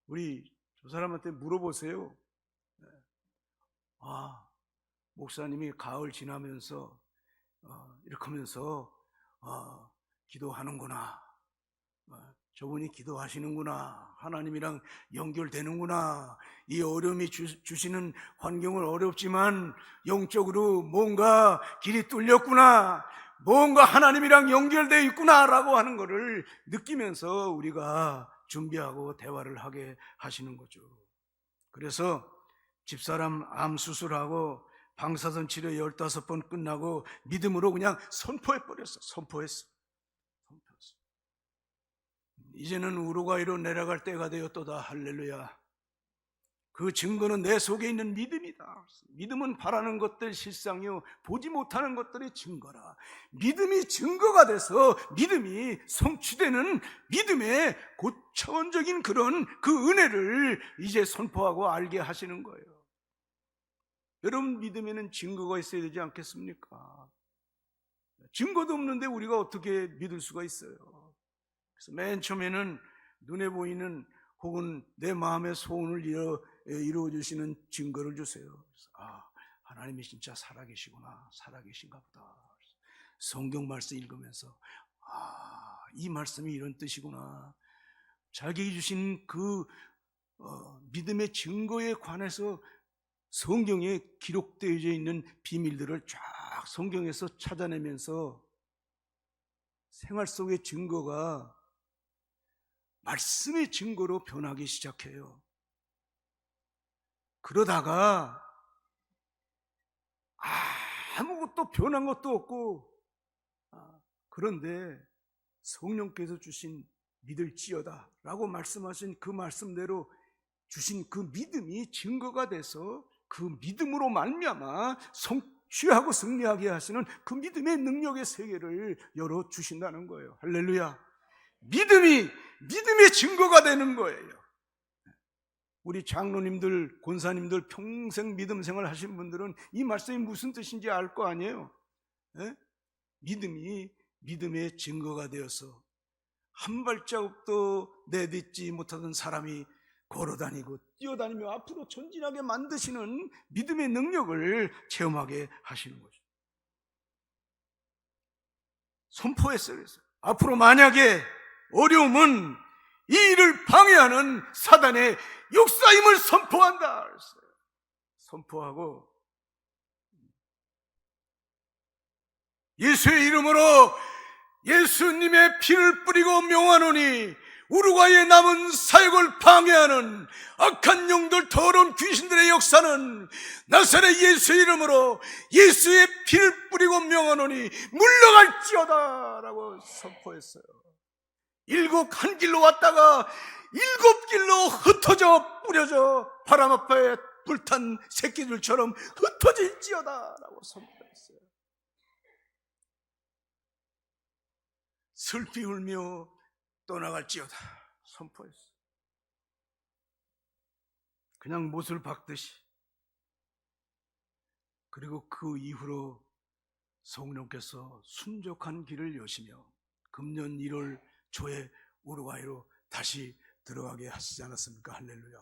우리 저 사람한테 물어보세요. 아, 목사님이 가을 지나면서 이렇게 하면서 기도하는구나. 저분이 기도하시는구나. 하나님이랑 연결되는구나. 이 어려움이 주시는 환경은 어렵지만 영적으로 뭔가 길이 뚫렸구나. 뭔가 하나님이랑 연결되어 있구나 라고 하는 것을 느끼면서 우리가 준비하고 대화를 하게 하시는 거죠. 그래서 집사람 암 수술하고 방사선 치료 15번 끝나고 믿음으로 그냥 선포해버렸어. 선포했어. 이제는 우루과이로 내려갈 때가 되었도다. 할렐루야. 그 증거는 내 속에 있는 믿음이다. 믿음은 바라는 것들 실상이요 보지 못하는 것들의 증거라. 믿음이 증거가 돼서 믿음이 성취되는 믿음의 고차원적인 그런 그 은혜를 이제 선포하고 알게 하시는 거예요. 여러분 믿음에는 증거가 있어야 되지 않겠습니까? 증거도 없는데 우리가 어떻게 믿을 수가 있어요? 그래서 맨 처음에는 눈에 보이는 혹은 내 마음의 소원을 이루어주시는 증거를 주세요. 그래서 하나님이 진짜 살아계시구나. 살아계신가 보다. 성경 말씀 읽으면서 이 말씀이 이런 뜻이구나. 자기에게 주신 그 믿음의 증거에 관해서 성경에 기록되어 있는 비밀들을 쫙 성경에서 찾아내면서 생활 속의 증거가 말씀의 증거로 변하기 시작해요. 그러다가 아무것도 변한 것도 없고 그런데 성령께서 주신 믿을지어다 라고 말씀하신 그 말씀대로 주신 그 믿음이 증거가 돼서 그 믿음으로 말미암아 성취하고 승리하게 하시는 그 믿음의 능력의 세계를 열어주신다는 거예요. 할렐루야. 믿음이 믿음의 증거가 되는 거예요. 우리 장로님들, 권사님들 평생 믿음 생활 하신 분들은 이 말씀이 무슨 뜻인지 알 거 아니에요. 예? 믿음이 믿음의 증거가 되어서 한 발자국도 내딛지 못하던 사람이 걸어다니고 뛰어다니며 앞으로 전진하게 만드시는 믿음의 능력을 체험하게 하시는 거죠. 선포했어요. 그래서 앞으로 만약에 어려움은 이 일을 방해하는 사단의 역사임을 선포한다. 그랬어요. 선포하고 예수의 이름으로 예수님의 피를 뿌리고 명하노니 우루과이의 남은 사역을 방해하는 악한 영들, 더러운 귀신들의 역사는 나사렛 예수의 이름으로 예수의 피를 뿌리고 명하노니 물러갈지어다 라고 선포했어요. 7 한 길로 왔다가 7 길로 흩어져 뿌려져 바람 앞에 불탄 새끼들처럼 흩어질지어다 라고 선포했어요. 슬피 울며 떠나갈지어다 선포했어요. 그냥 못을 박듯이. 그리고 그 이후로 성령께서 순적한 길을 여시며 금년 1월 초에 우루과이로 다시 들어가게 하시지 않았습니까? 할렐루야.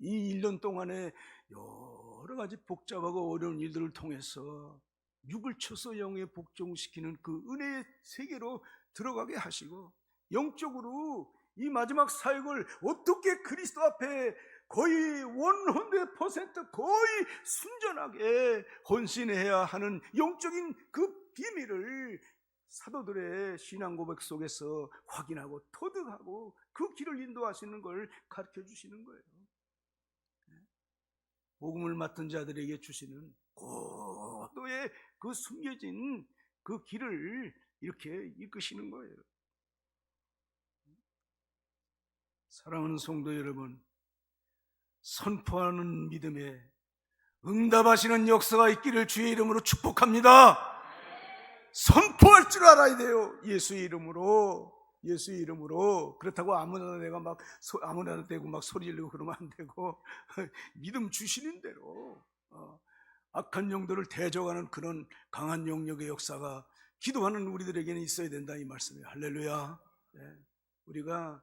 이 1년 동안에 여러 가지 복잡하고 어려운 일들을 통해서 육을 쳐서 영에 복종시키는 그 은혜의 세계로 들어가게 하시고, 영적으로 이 마지막 사역을 어떻게 그리스도 앞에 거의 100% 거의 순전하게 헌신해야 하는 영적인 그 비밀을 사도들의 신앙 고백 속에서 확인하고 터득하고 그 길을 인도하시는 걸 가르쳐 주시는 거예요. 복음을 맡은 자들에게 주시는 고도의 그 숨겨진 그 길을 이렇게 이끄시는 거예요. 사랑하는 성도 여러분, 선포하는 믿음에 응답하시는 역사가 있기를 주의 이름으로 축복합니다. 선포할 줄 알아야 돼요. 예수의 이름으로. 예수의 이름으로. 그렇다고 아무나 내가 막 아무나 대고 막 소리 지르고 그러면 안 되고 믿음 주시는 대로 악한 영들을 대적하는 그런 강한 영역의 역사가 기도하는 우리들에게는 있어야 된다 이 말씀이에요. 할렐루야. 네. 우리가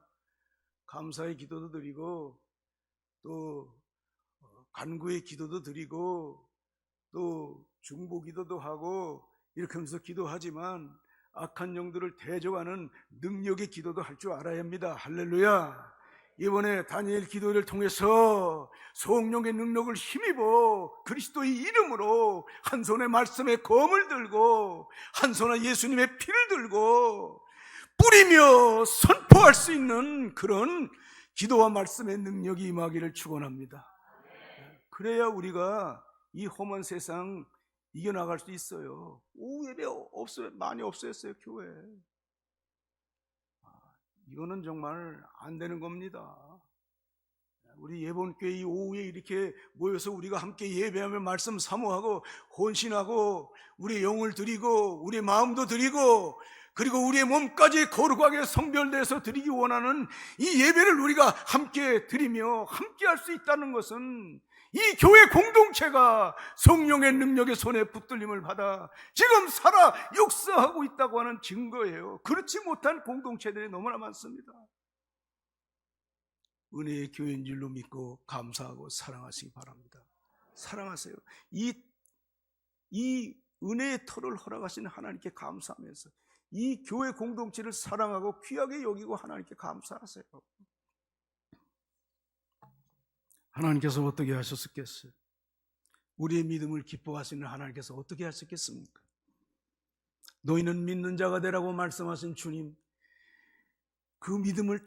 감사의 기도도 드리고 또 간구의 기도도 드리고 또 중보 기도도 하고 이렇게 하면서 기도하지만 악한 영들을 대적하는 능력의 기도도 할 줄 알아야 합니다. 할렐루야. 이번에 다니엘 기도를 통해서 성령의 능력을 힘입어 그리스도의 이름으로 한 손에 말씀의 검을 들고 한 손에 예수님의 피를 들고 뿌리며 선포할 수 있는 그런 기도와 말씀의 능력이 임하기를 축원합니다. 그래야 우리가 이 험한 세상 이겨나갈 수 있어요. 오후 예배 많이 없어졌어요, 교회. 이거는 정말 안 되는 겁니다. 우리 예본교회 오후에 이렇게 모여서 우리가 함께 예배하며 말씀 사모하고 헌신하고 우리의 영을 드리고 우리의 마음도 드리고 그리고 우리의 몸까지 거룩하게 성별돼서 드리기 원하는 이 예배를 우리가 함께 드리며 함께 할 수 있다는 것은 이 교회 공동체가 성령의 능력의 손에 붙들림을 받아 지금 살아 역사하고 있다고 하는 증거예요. 그렇지 못한 공동체들이 너무나 많습니다. 은혜의 교회인 줄로 믿고 감사하고 사랑하시기 바랍니다. 사랑하세요. 이 은혜의 터를 허락하시는 하나님께 감사하면서 이 교회 공동체를 사랑하고 귀하게 여기고 하나님께 감사하세요. 하나님께서 어떻게 하셨겠어요? 우리의 믿음을 기뻐하시는 하나님께서 어떻게 하셨겠습니까? 너희는 믿는 자가 되라고 말씀하신 주님, 그 믿음을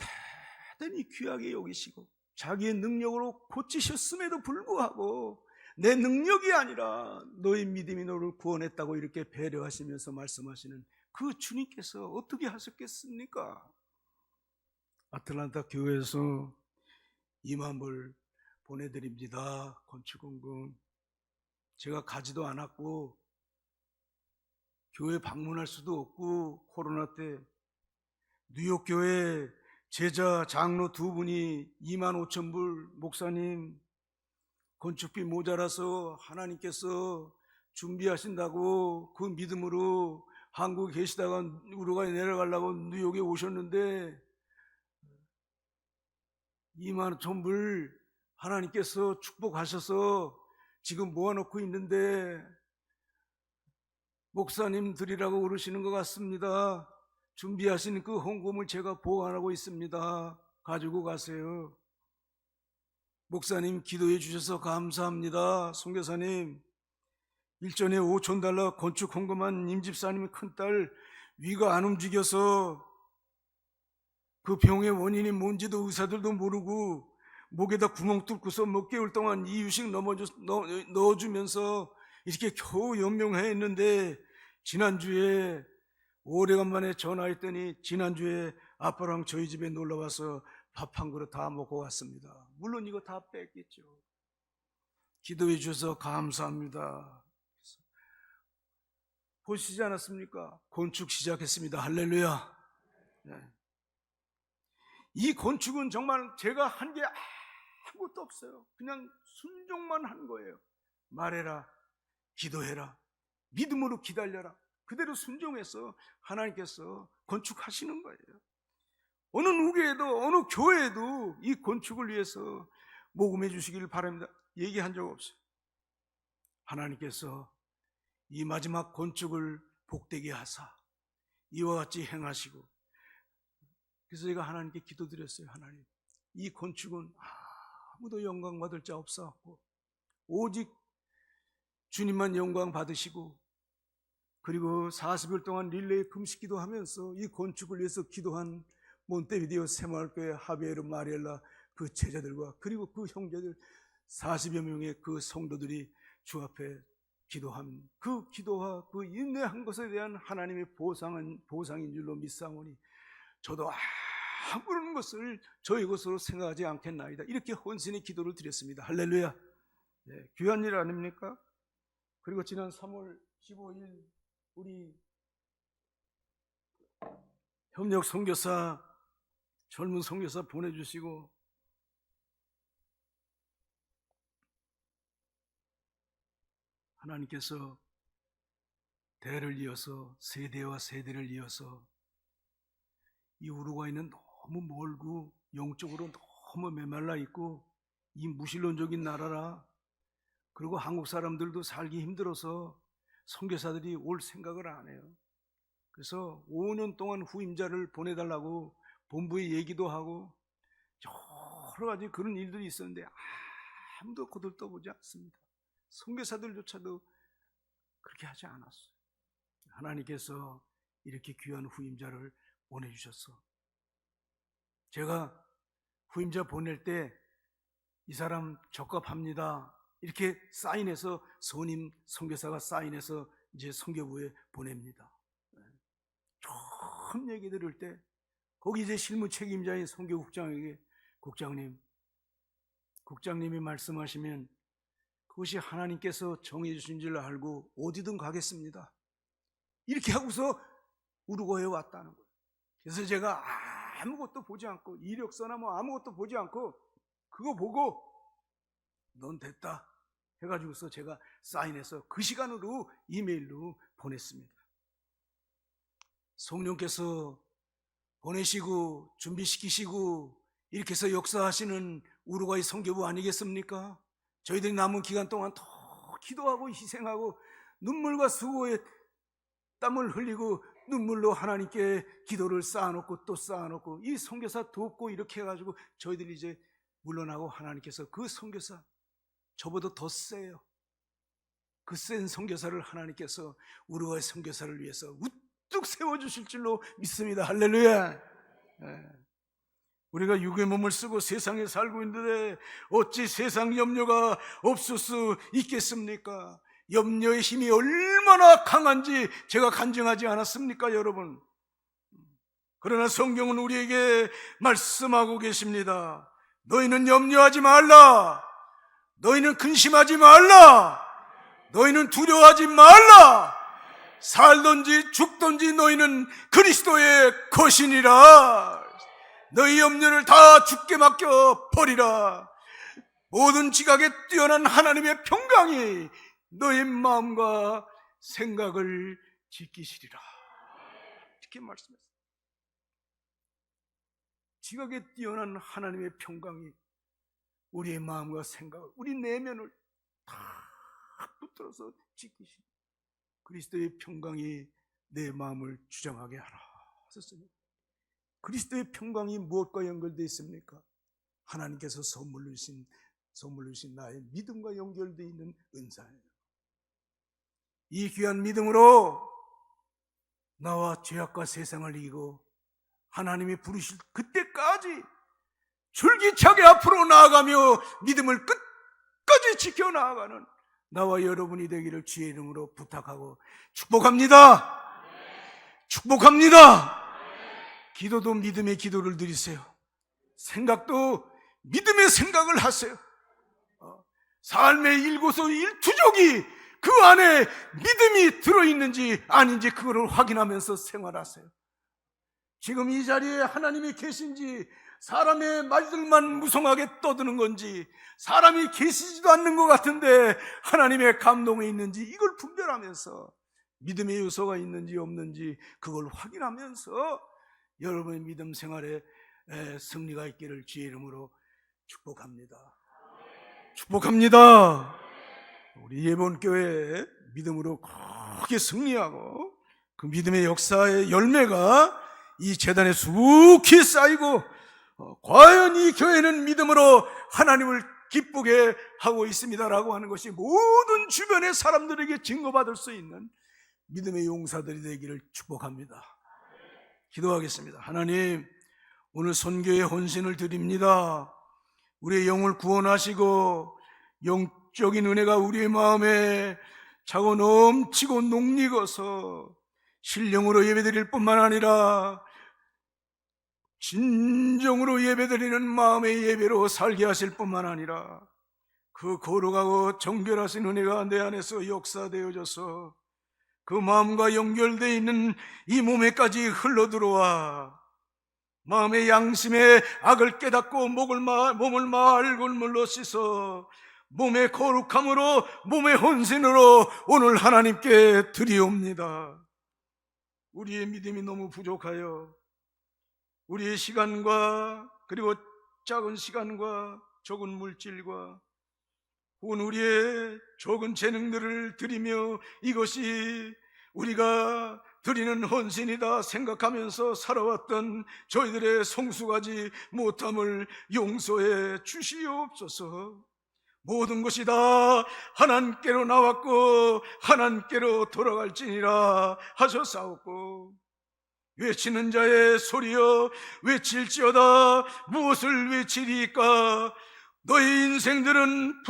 대단히 귀하게 여기시고 자기의 능력으로 고치셨음에도 불구하고 내 능력이 아니라 너의 믿음이 너를 구원했다고 이렇게 배려하시면서 말씀하시는 그 주님께서 어떻게 하셨겠습니까? 아틀란타 교회에서 2만 불 보내드립니다. 건축원금. 제가 가지도 않았고 교회 방문할 수도 없고 코로나 때 뉴욕 교회 제자 장로 두 분이 25,000불 목사님 건축비 모자라서 하나님께서 준비하신다고 그 믿음으로 한국에 계시다가 우루과이 내려가려고 뉴욕에 오셨는데 25,000불 하나님께서 축복하셔서 지금 모아놓고 있는데 목사님 드리라고 그러시는 것 같습니다. 준비하신 그 헌금을 제가 보관하고 있습니다. 가지고 가세요. 목사님 기도해 주셔서 감사합니다. 선교사님, 일전에 $5,000 건축 헌금한 임집사님의 큰딸 위가 안 움직여서 그 병의 원인이 뭔지도 의사들도 모르고 목에다 구멍 뚫고서 몇 개월 동안 이유식 넣어주면서 이렇게 겨우 연명해 있는데 지난주에 오래간만에 전화했더니 지난주에 아빠랑 저희 집에 놀러와서 밥 한 그릇 다 먹고 왔습니다. 물론 이거 다 뺐겠죠. 기도해 주셔서 감사합니다. 보시지 않았습니까? 건축 시작했습니다. 할렐루야. 네. 이 건축은 정말 제가 한 게 아무것도 없어요. 그냥 순종만 한 거예요. 말해라, 기도해라, 믿음으로 기다려라. 그대로 순종해서 하나님께서 건축하시는 거예요. 어느 누구에도 어느 교회에도 이 건축을 위해서 모금해 주시기를 바랍니다. 얘기한 적 없어요. 하나님께서 이 마지막 건축을 복되게 하사 이와 같이 행하시고, 그래서 제가 하나님께 기도드렸어요. 하나님, 이 건축은 아무도 영광 받을 자 없사옵고 오직 주님만 영광 받으시고, 그리고 40일 동안 릴레이 금식 기도하면서 이 건축을 위해서 기도한 몬테비데오 새마을교회 하비에르 마리엘라 그 제자들과 그리고 그 형제들 40여 명의 그 성도들이 주 앞에 기도하면 그 기도와 그 인내한 것에 대한 하나님의 보상인 줄로 믿사오니 저도 아무런 것을 저희 것으로 생각하지 않겠나이다. 이렇게 헌신의 기도를 드렸습니다. 할렐루야. 네, 귀한 일 아닙니까? 그리고 지난 3월 15일 우리 협력 선교사, 젊은 선교사 보내주시고 하나님께서 대를 이어서 세대와 세대를 이어서 이 우루과이는 너무 멀고 영적으로 너무 메말라 있고 이 무신론적인 나라라. 그리고 한국 사람들도 살기 힘들어서 선교사들이 올 생각을 안 해요. 그래서 5년 동안 후임자를 보내달라고 본부에 얘기도 하고 여러 가지 그런 일들이 있었는데 아무도 거들떠보지 않습니다. 선교사들조차도 그렇게 하지 않았어요. 하나님께서 이렇게 귀한 후임자를 보내주셨어. 제가 후임자 보낼 때 이 사람 적합합니다 이렇게 사인해서 선임 선교사가 사인해서 이제 선교부에 보냅니다. 처음 얘기 들을 때 거기 이제 실무 책임자인 선교국장에게 국장님이 말씀하시면 그것이 하나님께서 정해 주신 줄 알고 어디든 가겠습니다. 이렇게 하고서 우루과이에 왔다는 거예요. 그래서 제가 아무것도 보지 않고 이력서나 뭐 아무것도 보지 않고 그거 보고 넌 됐다 해가지고서 제가 사인해서 그 시간으로 이메일로 보냈습니다. 성령께서 보내시고 준비시키시고 이렇게 해서 역사하시는 우루과이 선교부 아니겠습니까? 저희들이 남은 기간 동안 더 기도하고 희생하고 눈물과 수고에 땀을 흘리고 눈물로 하나님께 기도를 쌓아놓고 또 쌓아놓고 이 선교사 돕고 이렇게 해가지고 저희들이 이제 물러나고 하나님께서 그 선교사 저보다 더 세요. 그 센 선교사를 하나님께서 우루과이 선교사를 위해서 우뚝 세워주실 줄로 믿습니다. 할렐루야. 네. 우리가 육의 몸을 쓰고 세상에 살고 있는데 어찌 세상 염려가 없을 수 있겠습니까? 염려의 힘이 얼마나 강한지 제가 간증하지 않았습니까, 여러분? 그러나 성경은 우리에게 말씀하고 계십니다. 너희는 염려하지 말라. 너희는 근심하지 말라. 너희는 두려워하지 말라. 살든지 죽든지 너희는 그리스도의 것이니라. 너희 염려를 다 주께 맡겨 버리라. 모든 지각에 뛰어난 하나님의 평강이 너희 마음과 생각을 지키시리라. 이렇게 말씀했어요. 지각에 뛰어난 하나님의 평강이 우리의 마음과 생각을, 우리 내면을 다 붙들어서 지키시리. 그리스도의 평강이 내 마음을 주장하게 하라 하셨습니다. 그리스도의 평강이 무엇과 연결되어 있습니까? 하나님께서 선물로 주신 나의 믿음과 연결되어 있는 은사예요. 이 귀한 믿음으로 나와 죄악과 세상을 이기고 하나님이 부르실 그때까지 줄기차게 앞으로 나아가며 믿음을 끝까지 지켜나가는 나와 여러분이 되기를 주의 이름으로 부탁하고 축복합니다. 축복합니다. 기도도 믿음의 기도를 드리세요. 생각도 믿음의 생각을 하세요. 삶의 일거수일투족이 그 안에 믿음이 들어있는지 아닌지 그거를 확인하면서 생활하세요. 지금 이 자리에 하나님이 계신지, 사람의 말들만 무성하게 떠드는 건지, 사람이 계시지도 않는 것 같은데 하나님의 감동이 있는지, 이걸 분별하면서 믿음의 요소가 있는지 없는지 그걸 확인하면서 여러분의 믿음 생활에 승리가 있기를 주의 이름으로 축복합니다. 축복합니다. 우리 예본교회 믿음으로 크게 승리하고 그 믿음의 역사의 열매가 이 재단에 수북히 쌓이고 과연 이 교회는 믿음으로 하나님을 기쁘게 하고 있습니다라고 하는 것이 모든 주변의 사람들에게 증거받을 수 있는 믿음의 용사들이 되기를 축복합니다. 기도하겠습니다. 하나님, 오늘 선교의 헌신을 드립니다. 우리의 영을 구원하시고 영적인 은혜가 우리의 마음에 차고 넘치고 녹익어서 신령으로 예배드릴 뿐만 아니라 진정으로 예배드리는 마음의 예배로 살게 하실 뿐만 아니라 그 거룩하고 정결하신 은혜가 내 안에서 역사되어져서 그 마음과 연결되어 있는 이 몸에까지 흘러들어와 마음의 양심에 악을 깨닫고 몸을 맑은 물로 씻어 몸의 거룩함으로, 몸의 헌신으로 오늘 하나님께 드리옵니다. 우리의 믿음이 너무 부족하여 우리의 시간과 그리고 작은 시간과 적은 물질과 혹은 우리의 적은 재능들을 드리며 이것이 우리가 드리는 헌신이다 생각하면서 살아왔던 저희들의 성숙하지 못함을 용서해 주시옵소서. 모든 것이 다 하나님께로 나왔고 하나님께로 돌아갈지니라 하셨사옵고, 외치는 자의 소리여 외칠지어다. 무엇을 외치리까? 너희 인생들은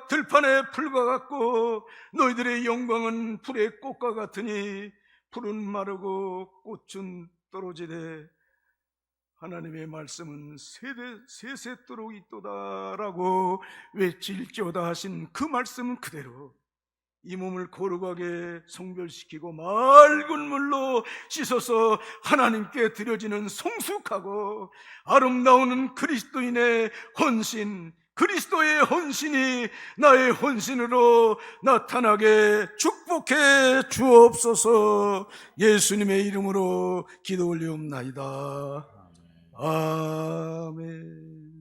들판의 풀과 같고 너희들의 영광은 풀의 꽃과 같으니 풀은 마르고 꽃은 떨어지되 하나님의 말씀은 세세토록 있도다라고 외칠지어다 하신 그 말씀 그대로 이 몸을 거룩하게 성별시키고 맑은 물로 씻어서 하나님께 드려지는 성숙하고 아름다운 그리스도인의 헌신, 그리스도의 헌신이 나의 헌신으로 나타나게 축복해 주옵소서. 예수님의 이름으로 기도 올리옵나이다. 아멘.